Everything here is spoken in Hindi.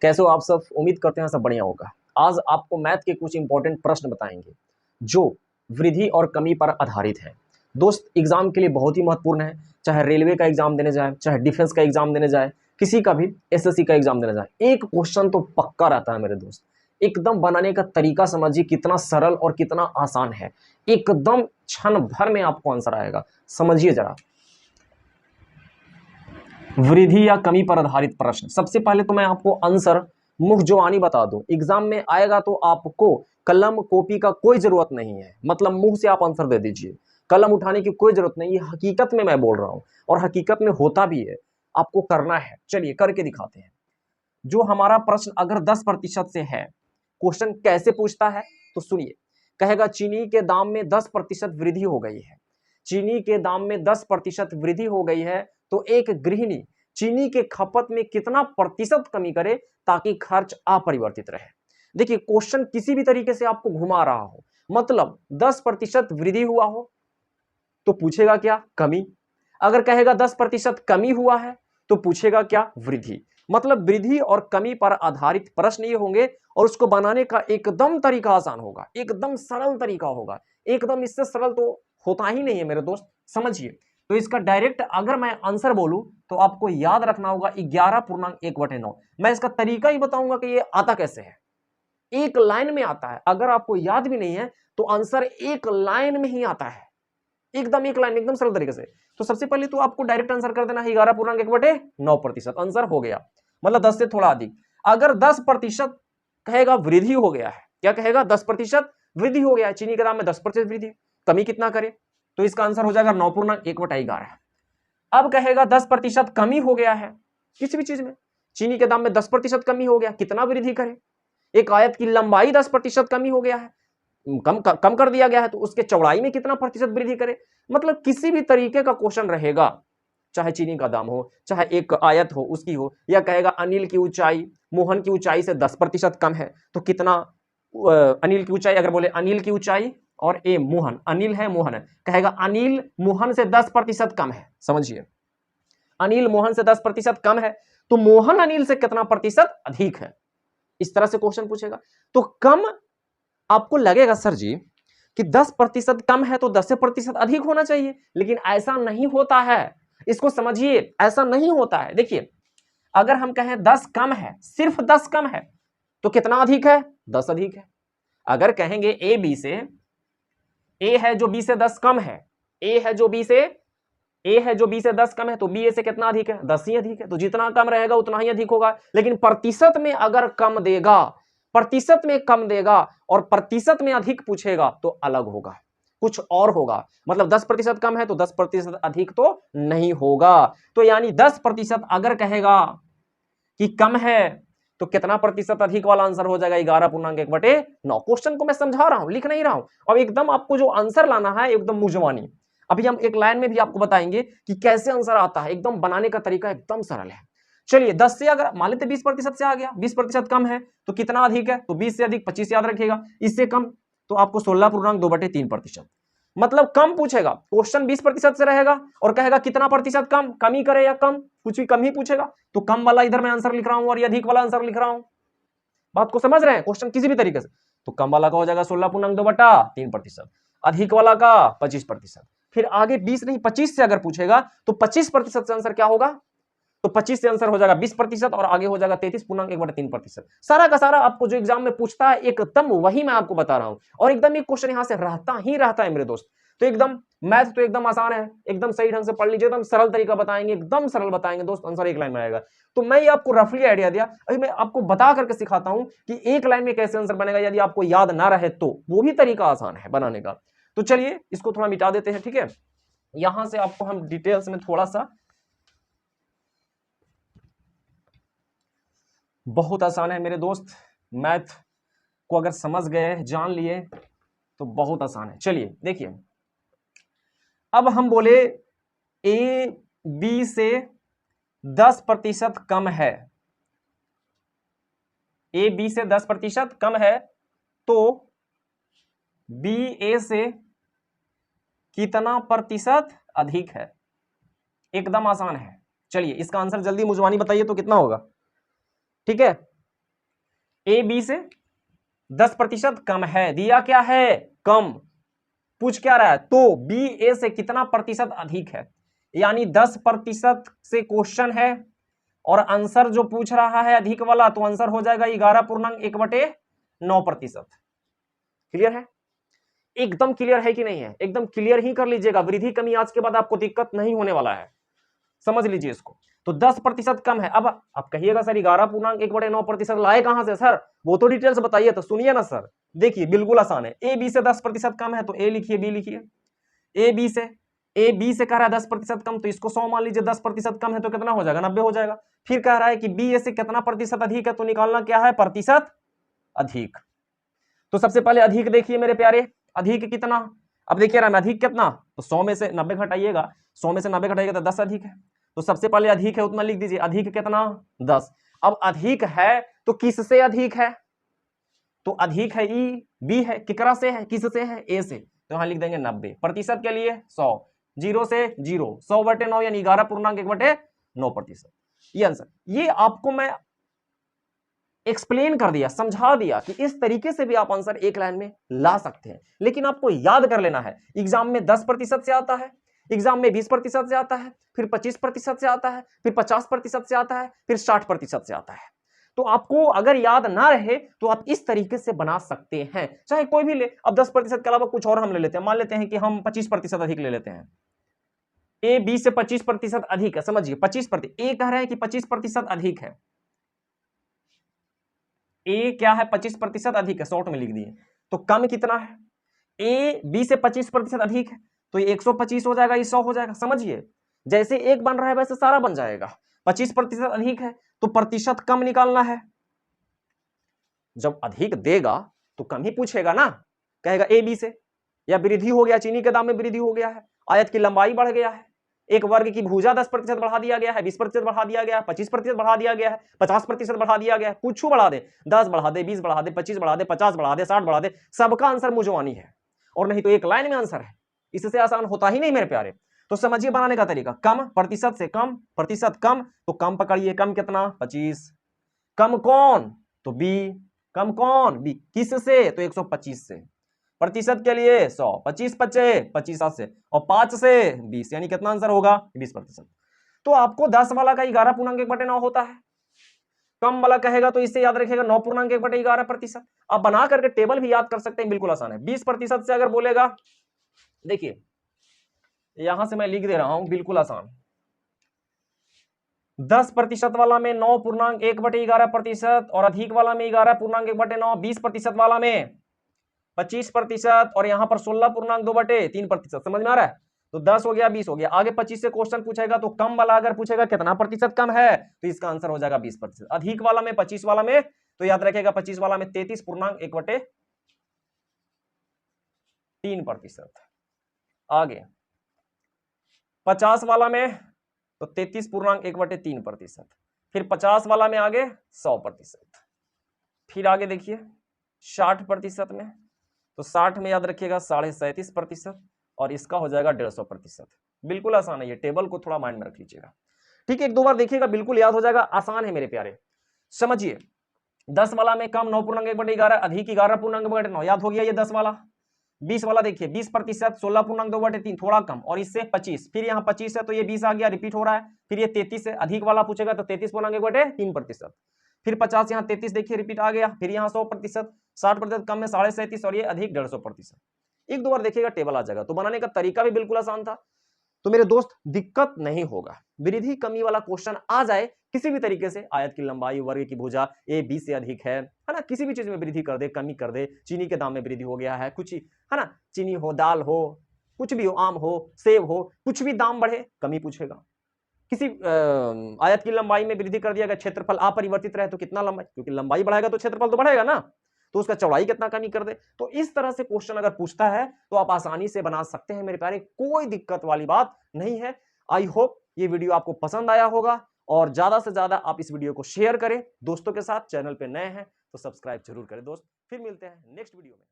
कैसे हो आप सब? उम्मीद करते हैं सब बढ़िया होगा। आज आपको मैथ के कुछ इंपॉर्टेंट प्रश्न बताएंगे जो वृद्धि और कमी पर आधारित है। दोस्त, एग्जाम के लिए बहुत ही महत्वपूर्ण है। चाहे रेलवे का एग्जाम देने जाए, चाहे डिफेंस का एग्जाम देने जाए, किसी का भी एसएससी का एग्जाम देने जाए, एक क्वेश्चन तो पक्का रहता है मेरे दोस्त। एकदम बनाने का तरीका समझिए कितना सरल और कितना आसान है। एकदम क्षण भर में आपको आंसर आएगा। समझिए जरा, वृद्धि या कमी पर आधारित प्रश्न। सबसे पहले तो मैं आपको आंसर मुख जुबानी बता दूं। एग्जाम में आएगा तो आपको कलम कॉपी का कोई जरूरत नहीं है, मतलब मुंह से आप आंसर दे दीजिए, कलम उठाने की कोई जरूरत नहीं। ये हकीकत में मैं बोल रहा हूं और हकीकत में होता भी है, आपको करना है। चलिए करके दिखाते हैं। जो हमारा प्रश्न अगर 10% से है, क्वेश्चन कैसे पूछता है तो सुनिए। कहेगा चीनी के दाम में 10% वृद्धि हो गई है। चीनी के दाम में 10% वृद्धि हो गई है तो एक गृहिणी चीनी के खपत में कितना प्रतिशत कमी करे ताकि खर्च अपरिवर्तित रहे। देखिए, क्वेश्चन किसी भी तरीके से आपको घुमा रहा हो, मतलब 10% वृद्धि हुआ हो तो पूछेगा क्या? कमी। अगर कहेगा 10% कमी हुआ है तो पूछेगा क्या? वृद्धि। मतलब वृद्धि और कमी पर आधारित प्रश्न ये होंगे और उसको बनाने का एकदम तरीका आसान होगा, एकदम सरल तरीका होगा। एकदम इससे सरल तो होता ही नहीं है मेरे दोस्त, समझिए। तो इसका डायरेक्ट अगर मैं आंसर बोलूं तो आपको याद रखना होगा 11.1/9। मैं इसका तरीका ही बताऊंगा कि ये आता कैसे है। एक लाइन में आता है। अगर आपको याद भी नहीं है तो आंसर एक लाइन में ही आता है, एकदम एक लाइन, एकदम सरल तरीके से। तो सबसे पहले तो आपको डायरेक्ट आंसर कर देना है 11.1/9%। आंसर हो गया, मतलब 10 से थोड़ा अधिक। अगर 10% कहेगा वृद्धि हो गया है, क्या कहेगा? 10% वृद्धि हो गया है, चीनी के दाम में 10% वृद्धि, कमी कितना करे? तो इसका आंसर हो जाएगा 9.1/11। अब कहेगा 10% कमी हो गया है किसी भी चीज में, चीनी के दाम में 10% कमी हो गया, कितना वृद्धि करे? एक आयत की लंबाई 10% कमी हो गया है, कम कर दिया गया है, तो उसके चौड़ाई में कितना प्रतिशत वृद्धि करे? मतलब किसी भी तरीके का क्वेश्चन रहेगा, चाहे चीनी का दाम हो, चाहे एक आयत हो उसकी हो, या कहेगा अनिल की ऊंचाई मोहन की ऊंचाई से 10% कम है तो कितना? अनिल की ऊंचाई, अगर बोले अनिल की ऊंचाई और ए मोहन, अनिल है मोहन है, कहेगा अनिल मोहन से 10% कम है। समझिए, अनिल मोहन से 10% कम है तो मोहन अनिल से कितना प्रतिशत अधिक है? इस तरह से क्वेश्चन पूछेगा। तो कम, आपको लगेगा सर जी कि 10% कम है तो 10% अधिक होना चाहिए, लेकिन ऐसा नहीं होता है। इसको समझिए, ऐसा नहीं होता है। देखिए, अगर हम कहें 10 कम है, सिर्फ 10 कम है तो कितना अधिक है? 10 अधिक है। अगर कहेंगे ए बी से, ए है जो बी से 10 कम है, ए है जो बी से, ए है जो बी से 10 कम है तो बी ए से कितना अधिक है? 10 ही अधिक है। तो जितना कम रहेगा उतना ही अधिक होगा। लेकिन प्रतिशत में अगर कम देगा, प्रतिशत में कम देगा और प्रतिशत में अधिक पूछेगा तो अलग होगा, कुछ और होगा। मतलब 10% कम है तो 10% अधिक तो नहीं होगा। तो यानी 10% अगर कहेगा कि कम है तो कितना प्रतिशत अधिक वाला आंसर हो जाएगा? 11.1/9। क्वेश्चन को मैं समझा रहा हूं, लिख नहीं रहा हूं। अब एकदम आपको जो आंसर लाना है एकदम मुंहजबानी। अभी हम एक लाइन में भी आपको बताएंगे कि कैसे आंसर आता है। एकदम बनाने का तरीका एकदम सरल है। चलिए, 10 से अगर मान लेते 20% से आ गया, 20% कम है तो कितना अधिक है? तो 20 से अधिक 25 याद रखिएगा, इससे कम तो आपको 16.2/3%। मतलब कम पूछेगा, क्वेश्चन 20% से रहेगा और कहेगा कितना प्रतिशत कम, कमी करे या कम, कुछ भी कम ही पूछेगा। तो कम वाला इधर मैं आंसर लिख रहा हूं और ये अधिक वाला आंसर लिख रहा हूं। बात को समझ रहे हैं? क्वेश्चन किसी भी तरीके से, तो कम वाला का हो जाएगा 16.2/3%, अधिक वाला का 25%। फिर आगे 20 नहीं 25 से अगर पूछेगा तो 25% से आंसर क्या होगा? तो 25 से आंसर हो जाएगा 20% और आगे हो जाएगा 33.1/3%। सारा का सारा आपको जो एग्जाम में पूछता है एकदम वही मैं आपको बता रहा हूं और एकदम ये क्वेश्चन यहां से रहता ही रहता है मेरे दोस्त। तो एकदम मैथ तो एकदम आसान है, एकदम सही ढंग से पढ़ लीजिए, एकदम सरल तरीका बताएंगे, एकदम सरल बताएंगे दोस्त, आंसर एक लाइन में आएगा। तो मैं ये आपको रफली आइडिया दिया, अभी मैं आपको बता करके सिखाता हूं कि एक लाइन में कैसे आंसर बनेगा। यदि आपको याद ना रहे तो वो भी तरीका आसान है बनाने का। तो चलिए इसको थोड़ा मिटा देते हैं, ठीक है। यहां से आपको हम डिटेल्स में थोड़ा सा, बहुत आसान है मेरे दोस्त, मैथ को अगर समझ गए, जान लिए तो बहुत आसान है। चलिए देखिए, अब हम बोले ए बी से 10% कम है, ए बी से 10% कम है तो बी ए से कितना प्रतिशत अधिक है? एकदम आसान है। चलिए इसका आंसर जल्दी मुझवानी बताइए तो कितना होगा? ठीक है, ए बी से 10% कम है, दिया क्या है कम, पूछ क्या रहा है, तो बी ए से कितना प्रतिशत अधिक है, यानी 10% से क्वेश्चन है और आंसर जो पूछ रहा है अधिक वाला, तो आंसर हो जाएगा 11.1/9%। क्लियर है, एकदम क्लियर है कि नहीं है, एकदम क्लियर ही कर लीजिएगा, वृद्धि कमी आज के बाद आपको दिक्कत नहीं होने वाला है, समझ लीजिए इसको। तो 10% कम है। अब आप कहिएगा सर 11.1/9% लाए कहां से सर, वो तो डिटेल्स बताइए, तो सुनिए ना सर, देखिए बिल्कुल आसान है, ए बी से 10% कम है तो ए लिखिए, बी लिखिए, ए बी से कह रहा है 10% कम, तो इसको 100 मान लीजिए, 10% कम है तो कितना हो जाएगा 90 हो जाएगा। फिर कह रहा है कि बी ए से कितना प्रतिशत अधिक है, तो निकालना क्या है प्रतिशत अधिक। तो सबसे पहले अधिक देखिए मेरे प्यारे, अधिक कितना, अब देखिए रहा अधिक कितना, तो 100 में से 90 घटाइएगा, 100 में से 90 घटाइएगा तो 10 अधिक है, तो सबसे पहले अधिक है उतना लिख दीजिए, अधिक कितना 10। अब अधिक है तो किससे अधिक है, तो अधिक है ई, बी है, किकरा से है, किससे है, ए से, तो यहां लिख देंगे 90, प्रतिशत के लिए 100, 0 से 0, 100/9 यानी 11.1/9%। ये आंसर, ये आपको मैं एक्सप्लेन कर दिया, समझा दिया कि इस तरीके से भी आप आंसर एक लाइन में ला सकते हैं, लेकिन आपको याद कर लेना है, एग्जाम में 10% से आता है, एग्जाम में 20% से आता है, फिर 25% से आता है, फिर 50% से आता है, फिर 60% से आता है। तो आपको अगर याद ना रहे तो आप इस तरीके से बना सकते हैं, चाहे कोई भी ले। अब 10% के अलावा कुछ और हम ले लेते हैं, मान लेते हैं कि हम 25% अधिक ले लेते हैं, ए बी से 25% अधिक है, समझिए 25%, ए कह रहे हैं कि 25% अधिक है, ए क्या है 25% अधिक है, शॉर्ट में लिख दिए, तो कम कितना है, ए बी से 25% अधिक है, तो ये 125 हो जाएगा, ये 100 हो जाएगा, समझिए जैसे एक बन रहा है वैसे सारा बन जाएगा। 25% अधिक है तो प्रतिशत कम निकालना है, जब अधिक देगा तो कम ही पूछेगा ना, कहेगा ए बी से, या वृद्धि हो गया, चीनी के दाम में वृद्धि हो गया है, आयत की लंबाई बढ़ गया है, एक वर्ग की भुजा 10% बढ़ा दिया गया है, 20% बढ़ा दिया गया है, 25% बढ़ा दिया गया है, 50% बढ़ा दिया गया है, कुछ बढ़ा दे, 10 बढ़ा दे, 20 बढ़ा दे, 25 बढ़ा दे, 50 बढ़ा दे, 60 बढ़ा दे, सबका आंसर मुजवानी है, और नहीं तो एक लाइन में आंसर है, इससे आसान होता ही नहीं मेरे प्यारे। तो समझिए बनाने का तरीका, कम प्रतिशत से कम, प्रतिशत कम तो कम पकड़िए, कम कितना 25, कम कौन तो बी, कम कौन बी, किस से तो 125 से, प्रतिशत के लिए 100, 25 बचे 25 से, और 5 से 20, यानी कितना आंसर होगा 20%। तो आपको 10 वाला का 11.1/9 होता है, कम वाला कहेगा तो इससे याद रखिएगा 9.1/11%। आप बना करके टेबल भी याद कर सकते हैं, बिल्कुल आसान है। 20% से अगर बोलेगा, देखिए यहां से मैं लिख दे रहा हूं, बिल्कुल आसान, 10% वाला में 9.1/11%, और अधिक वाला में 11.1/9, 20% वाला में 25%, और यहां पर 16.2/3%। समझ में आ रहा है, तो 10 हो गया, 20 हो गया, आगे 25 से क्वेश्चन पूछेगा तो कम वाला अगर पूछेगा कितना प्रतिशत कम है, तो इसका आंसर हो जाएगा 20%। अधिक वाला में 25 वाला में तो याद रखेगा 25 वाला में 33.1/3%। आगे 50 वाला में तो 33.1/3%, फिर 50 वाला में आगे 100%, फिर आगे देखिए 60% में, तो 60 में याद रखिएगा 37.5%, और इसका हो जाएगा 150%। बिल्कुल आसान है, ये टेबल को थोड़ा माइंड में रख लीजिएगा, ठीक है, एक दो बार देखिएगा, बिल्कुल याद हो जाएगा, आसान है मेरे प्यारे। समझिए 10 वाला में कम 9.1/11, अधिक 11.1/9, याद हो गया ये 10 वाला। 20 वाला देखिए 20%, 16.2/3, थोड़ा कम, और इससे 25, फिर यहाँ 25 है तो ये 20 आ गया, रिपीट हो रहा है, फिर ये 33 है, अधिक वाला पूछेगा तो 33.1/3%, फिर 50, यहाँ 33 देखिए रिपीट आ गया, फिर यहाँ 100%, 60% कम में 37.5, और ये अधिक 150%। एक दो बार देखिएगा टेबल आ जाएगा। तो बनाने का तरीका भी बिल्कुल आसान था, तो मेरे दोस्त दिक्कत नहीं होगा, वृद्धि कमी वाला क्वेश्चन आ जाए किसी भी तरीके से, आयत की लंबाई, वर्ग की भुजा ए बी से अधिक है ना, किसी भी चीज में वृद्धि कर दे, कमी कर दे, चीनी के दाम में वृद्धि हो गया है, कुछ है ना, चीनी हो, दाल हो, कुछ भी हो, आम हो, सेब हो, कुछ भी दाम बढ़े, कमी पूछेगा। किसी आयत की लंबाई में वृद्धि कर दिया गया, क्षेत्रफल अपरिवर्तित रहे तो कितना लंबाई, क्योंकि लंबाई बढ़ाएगा तो क्षेत्रफल तो बढ़ेगा ना, तो उसका चौड़ाई कितना कमी कर दे। तो इस तरह से क्वेश्चन अगर पूछता है तो आप आसानी से बना सकते हैं मेरे प्यारे, कोई दिक्कत वाली बात नहीं है। आई होप ये वीडियो आपको पसंद आया होगा, और ज्यादा से ज्यादा आप इस वीडियो को शेयर करें दोस्तों के साथ, चैनल पे नए हैं तो सब्सक्राइब जरूर करें दोस्त। फिर मिलते हैं नेक्स्ट वीडियो में।